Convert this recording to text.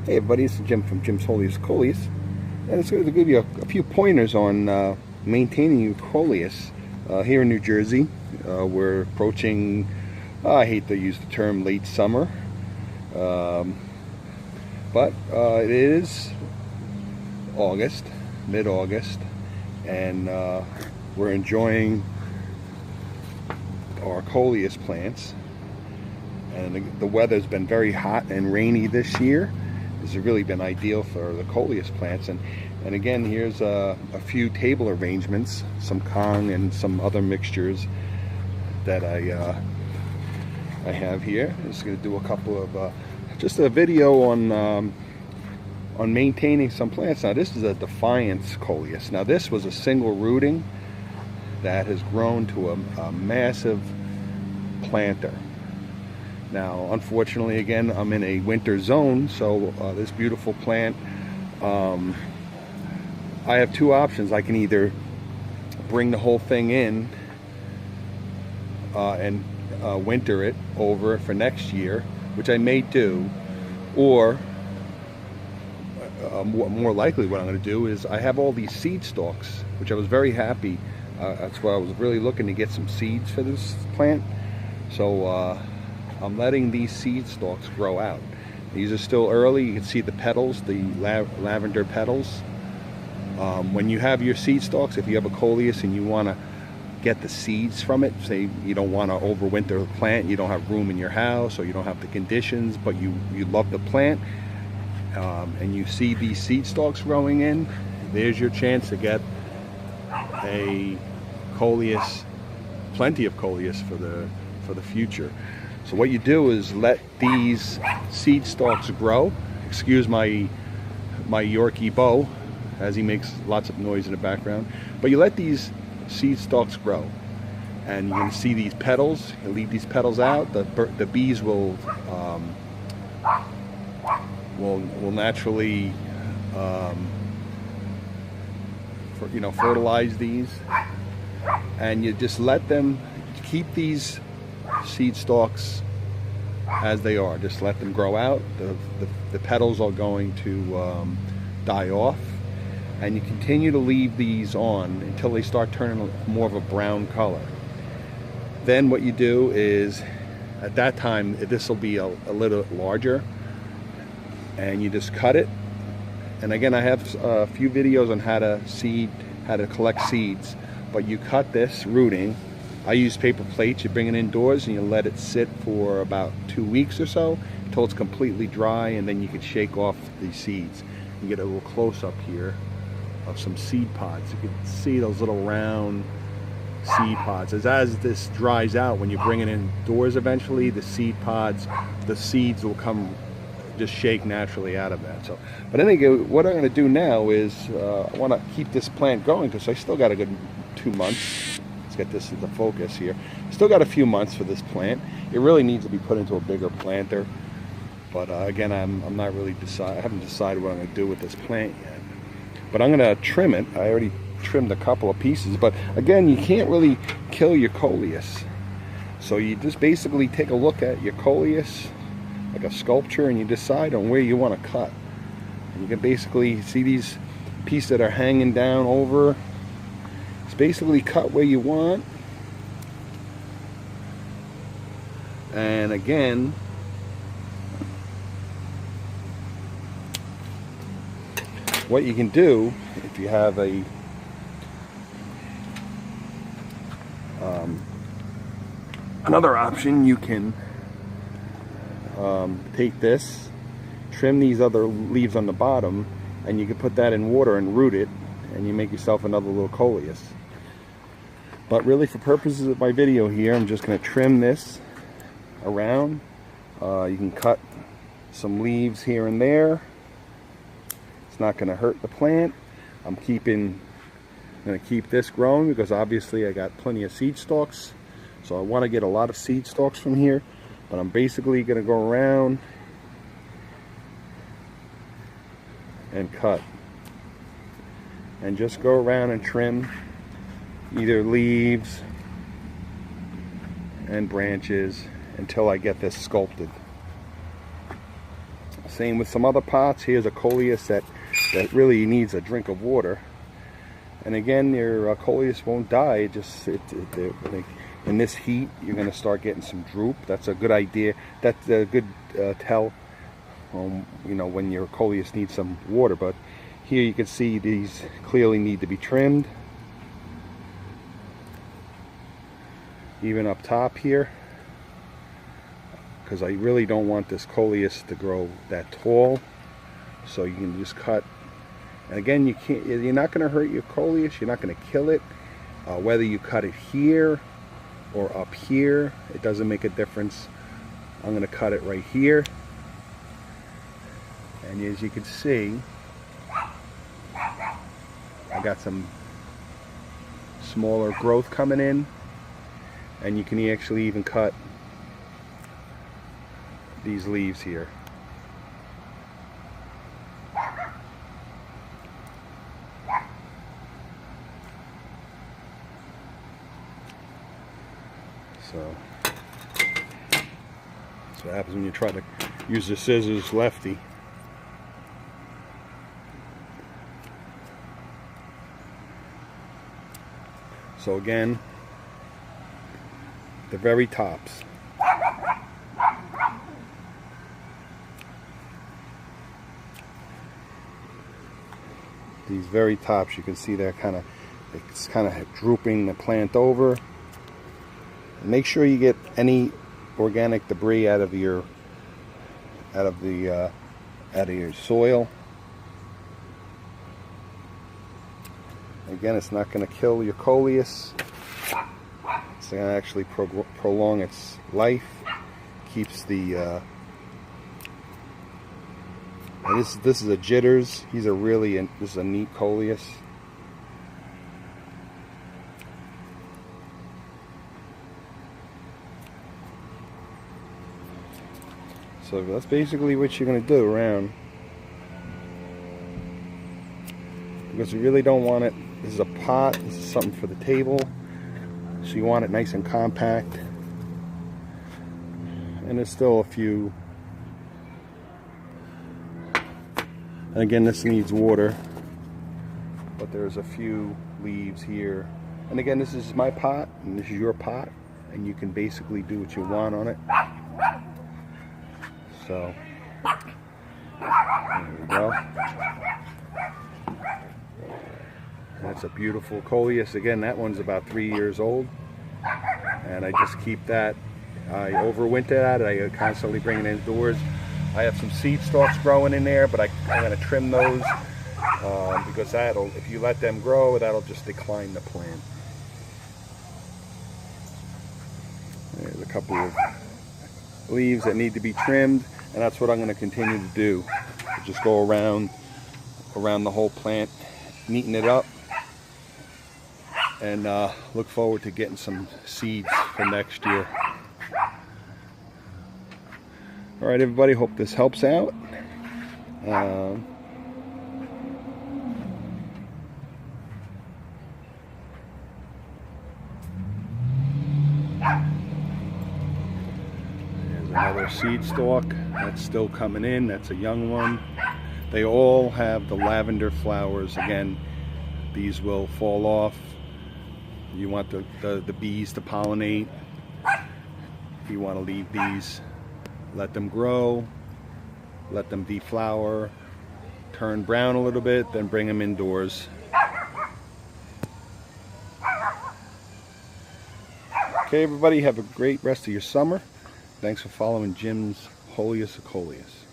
Hey everybody, it's Jim from Jim's Wholiest Coleus, and it's going to give you a few pointers on maintaining your Coleus here in New Jersey. We're approaching, I hate to use the term late summer, but it is August, mid-August, and we're enjoying our Coleus plants. And the weather's been very hot and rainy this year. This has really been ideal for the Coleus plants. And again, here's a few table arrangements, some Kong and some other mixtures that I have here. I'm just going to do a couple of just a video on maintaining some plants. Now this is a Defiance Coleus. Now this was a single rooting that has grown to a massive planter. Now, unfortunately, again, I'm in a winter zone, so this beautiful plant, I have two options. I can either bring the whole thing in and winter it over for next year, which I may do, or more likely what I'm going to do is I have all these seed stalks, which I was very happy. That's why I was really looking to get some seeds for this plant. So I'm letting these seed stalks grow out. These are still early. You can see the petals, the lavender petals. When you have your seed stalks, if you have a Coleus and you want to get the seeds from it, say you don't want to overwinter the plant, you don't have room in your house, or you don't have the conditions, but you love the plant, and you see these seed stalks growing in, there's your chance to get a Coleus, plenty of Coleus for the future. So what you do is let these seed stalks grow. Excuse my Yorkie Bo, as he makes lots of noise in the background. But you let these seed stalks grow, and you can see these petals. You leave these petals out. The bees will naturally fertilize these, and you just let them keep these seed stalks as they are. Just let them grow out. The petals are going to die off, and you continue to leave these on until they start turning more of a brown color. Then what you do is, at that time, this will be a little larger, and you just cut it. And again, I have a few videos on how to collect seeds, but you cut this rooting. I use paper plates. You bring it indoors and you let it sit for about 2 weeks or so until it's completely dry, and then you can shake off the seeds. You get a little close-up here of some seed pods. You can see those little round seed pods. As this dries out, when you bring it indoors eventually, the seed pods, the seeds will come, just shake naturally out of that. So, but anyway, what I'm going to do now is I want to keep this plant going because I still got a good 2 months. Get this into focus here. Still got a few months for this plant. It really needs to be put into a bigger planter, but again, I'm not really I haven't decided what I'm going to do with this plant yet. But I'm going to trim it. I already trimmed a couple of pieces, but again, you can't really kill your Coleus. So you just basically take a look at your Coleus like a sculpture, and you decide on where you want to cut. And you can basically see these pieces that are hanging down over. Basically cut where you want, and again, what you can do if you have a another option, you can take this, trim these other leaves on the bottom, and you can put that in water and root it, and you make yourself another little Coleus. But really, for purposes of my video here, I'm just going to trim this around. You can cut some leaves here and there. It's not going to hurt the plant. I'm going to keep this growing because obviously I got plenty of seed stalks. So I want to get a lot of seed stalks from here. But I'm basically going to go around and cut. And just go around and trim either leaves and branches until I get this sculpted. Same with some other pots. Here's a Coleus that really needs a drink of water. And again, your Coleus won't die. In this heat, you're going to start getting some droop. That's a good idea. That's a good tell, you know, when your Coleus needs some water. But here you can see these clearly need to be trimmed. Even up top here, because I really don't want this Coleus to grow that tall. So you can just cut. And again, you're not going to hurt your Coleus. You're not going to kill it. Whether you cut it here or up here, it doesn't make a difference. I'm going to cut it right here. And as you can see, I got some smaller growth coming in. And you can actually even cut these leaves here. So that's what happens when you try to use the scissors lefty. So again, the very tops. These very tops, you can see they're it's kind of drooping the plant over. Make sure you get any organic debris out of your soil. Again, it's not going to kill your Coleus. It's going to actually prolong its life. Keeps the and this is a jitters. This is a neat Coleus. So that's basically what you're going to do around, because you really don't want it. This is a pot. This is something for the table. So you want it nice and compact. And there's still a few. And again, this needs water. But there's a few leaves here. And again, this is my pot, and this is your pot. And you can basically do what you want on it. So, there we go. That's a beautiful Coleus. Again, that one's about 3 years old. And I just keep that. I overwinter that. I constantly bring it indoors. I have some seed stalks growing in there, but I'm going to trim those because if you let them grow, that'll just decline the plant. There's a couple of leaves that need to be trimmed, and that's what I'm going to continue to do. Just go around the whole plant, neaten it up, and look forward to getting some seeds for next year. All right, everybody, hope this helps out. There's another seed stalk that's still coming in. That's a young one. They all have the lavender flowers. Again, these will fall off. You want the bees to pollinate. You want to leave these. Let them grow, let them deflower, turn brown a little bit, then bring them indoors. Okay, everybody, have a great rest of your summer. Thanks for following Jim's Wholiest of Coleus.